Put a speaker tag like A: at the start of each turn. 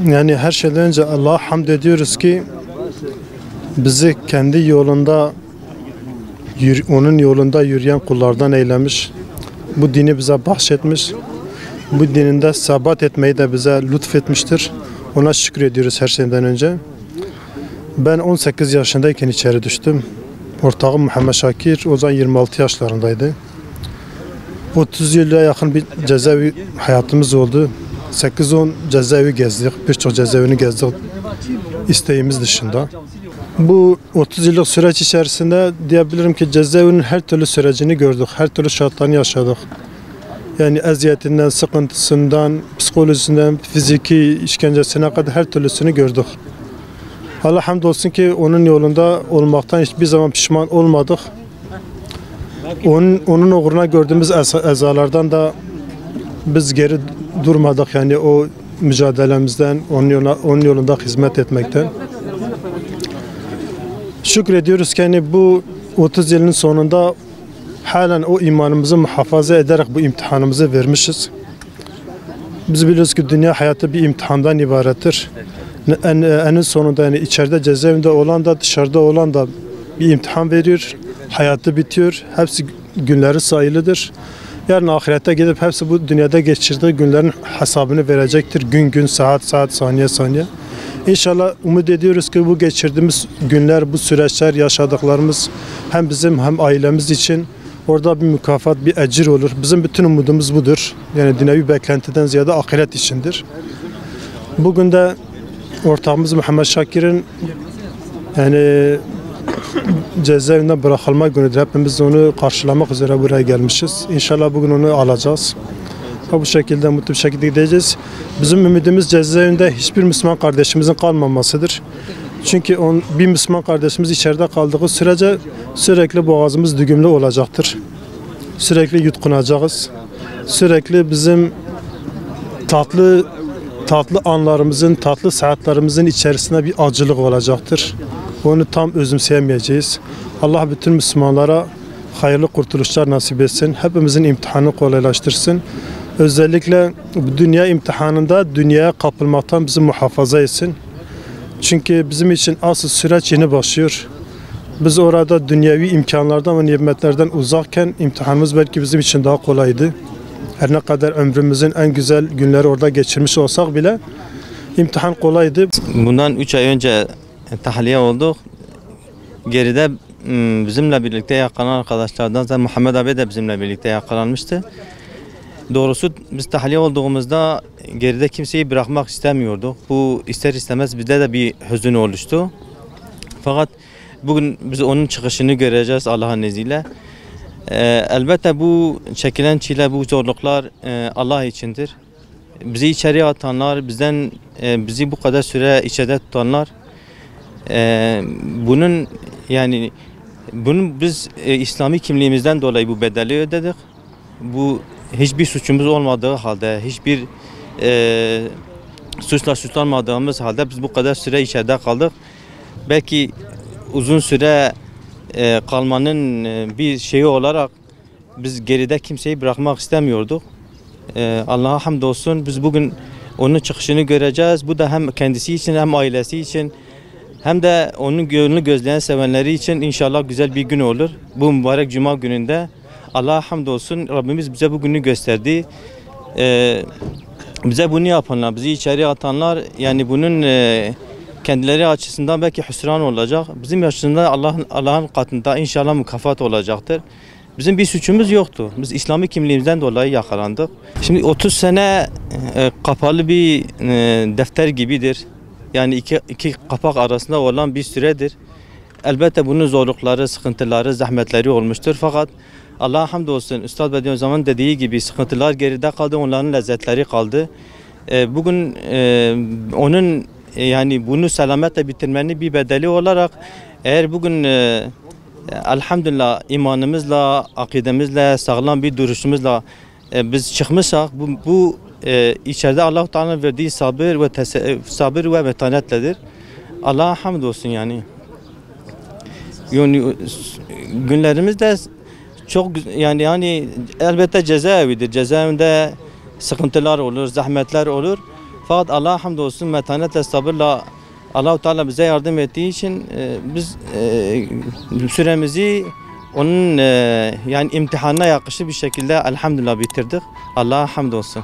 A: Yani her şeyden önce Allah'a hamd ediyoruz ki bizi kendi yolunda, onun yolunda yürüyen kullardan eylemiş. Bu dini bize bahşetmiş. Bu dininde sabat etmeyi de bize lütfetmiştir. Ona şükür ediyoruz her şeyden önce. Ben 18 yaşındayken içeri düştüm. Ortağım Muhammed Şakir o zaman 26 yaşlarındaydı. 30 yıla yakın bir cezaevi hayatımız oldu. 8-10 cezaevi gezdik. Birçok cezaevini gezdik isteğimiz dışında. Bu 30 yıllık süreç içerisinde diyebilirim ki cezaevinin her türlü sürecini gördük. Her türlü şartlarını yaşadık. Yani eziyetinden, sıkıntısından, psikolojisinden, fiziki işkencesine kadar her türlüsünü gördük. Allah hamdolsun ki onun yolunda olmaktan hiçbir zaman pişman olmadık. Onun uğruna gördüğümüz ezalardan da biz geri durmadık. Yani o mücadelemizden, onun yolunda hizmet etmekten. Şükrediyoruz ki yani bu 30 yılın sonunda halen o imanımızı muhafaza ederek bu imtihanımızı vermişiz. Biz biliyoruz ki dünya hayatı bir imtihandan ibarettir. En sonunda yani içeride cezaevinde olan da dışarıda olan da bir imtihan veriyor. Hayatı bitiyor. Hepsi günleri sayılıdır. Yarın ahirete gidip hepsi bu dünyada geçirdiği günlerin hesabını verecektir. Gün gün, saat saat, saniye saniye. İnşallah umut ediyoruz ki bu geçirdiğimiz günler, bu süreçler, yaşadıklarımız hem bizim hem ailemiz için orada bir mükafat, bir ecir olur. Bizim bütün umudumuz budur. Yani dünyevi beklentiden ziyade ahiret içindir. Bugün de ortağımız Muhammed Şakir'in yani cezaevinden bırakılma günüdür. Hepimiz onu karşılamak üzere buraya gelmişiz. İnşallah bugün onu alacağız. Bu şekilde mutlu bir şekilde gideceğiz. Bizim ümidimiz cezaevinde hiçbir Müslüman kardeşimizin kalmamasıdır. Çünkü bir Müslüman kardeşimiz içeride kaldığı sürece sürekli boğazımız düğümlü olacaktır. Sürekli yutkunacağız. Sürekli bizim tatlı anlarımızın, tatlı saatlerimizin içerisinde bir acılık olacaktır. Onu tam özümseyemeyeceğiz. Allah bütün Müslümanlara hayırlı kurtuluşlar nasip etsin. Hepimizin imtihanını kolaylaştırsın. Özellikle bu dünya imtihanında dünyaya kapılmaktan bizi muhafaza etsin. Çünkü bizim için asıl süreç yeni başlıyor. Biz orada dünyevi imkanlardan ve nimetlerden uzakken imtihanımız belki bizim için daha kolaydı. Her ne kadar ömrümüzün en güzel günleri orada geçirmiş olsak bile imtihan kolaydı.
B: Bundan 3 ay önce tahliye olduk. Geride bizimle birlikte yakalanan arkadaşlardan da Muhammed abi de bizimle birlikte yakalanmıştı. Doğrusu biz tahliye olduğumuzda geride kimseyi bırakmak istemiyorduk. Bu ister istemez bizde de bir hüzün oluştu. Fakat bugün biz onun çıkışını göreceğiz Allah'ın izniyle. Elbette bu çekilen çile, bu zorluklar Allah içindir. Bizi içeriye atanlar, bizi bu kadar süre içeride tutanlar, bunun biz İslami kimliğimizden dolayı bu bedeli ödedik. Bu hiçbir suçumuz olmadığı halde, hiçbir suçla suçlanmadığımız halde biz bu kadar süre içeride kaldık. Belki uzun süre kalmanın bir şeyi olarak biz geride kimseyi bırakmak istemiyorduk. Allah'a hamdolsun biz bugün onun çıkışını göreceğiz. Bu da hem kendisi için hem ailesi için hem de onun yolunu gözleyen sevenleri için inşallah güzel bir gün olur. Bu mübarek cuma gününde Allah'a hamdolsun Rabbimiz bize bu günü gösterdi. Bize bunu yapanlar, bizi içeriye atanlar yani bunun kendileri açısından belki hüsran olacak. Bizim açısından Allah'ın katında inşallah mükafat olacaktır. Bizim bir suçumuz yoktu. Biz İslami kimliğimizden dolayı yakalandık. Şimdi 30 sene kapalı bir defter gibidir. Yani iki kapak arasında olan bir süredir. Elbette bunun zorlukları, sıkıntıları, zahmetleri olmuştur. Fakat Allah'a hamdolsun Üstad Bediüzzaman'ın dediği gibi sıkıntılar geride kaldı, onların lezzetleri kaldı. Bugün onun yani bunu selametle bitirmenin bir bedeli olarak eğer bugün Elhamdülillah imanımızla, akidemizle, sağlam bir duruşumuzla biz çıkmışsak bu içeride Allah-u Teala'nın verdiği sabır ve metanetledir. Allah'a hamdolsun yani. Yani günlerimiz de çok yani elbette cezaevidir. Cezaevinde sıkıntılar olur, zahmetler olur. Fakat Allah'a hamdolsun metanetle, sabırla Allah-u Teala bize yardım ettiği için biz süremizi onun yani imtihanına yakışır bir şekilde elhamdülillah bitirdik. Allah'a hamdolsun.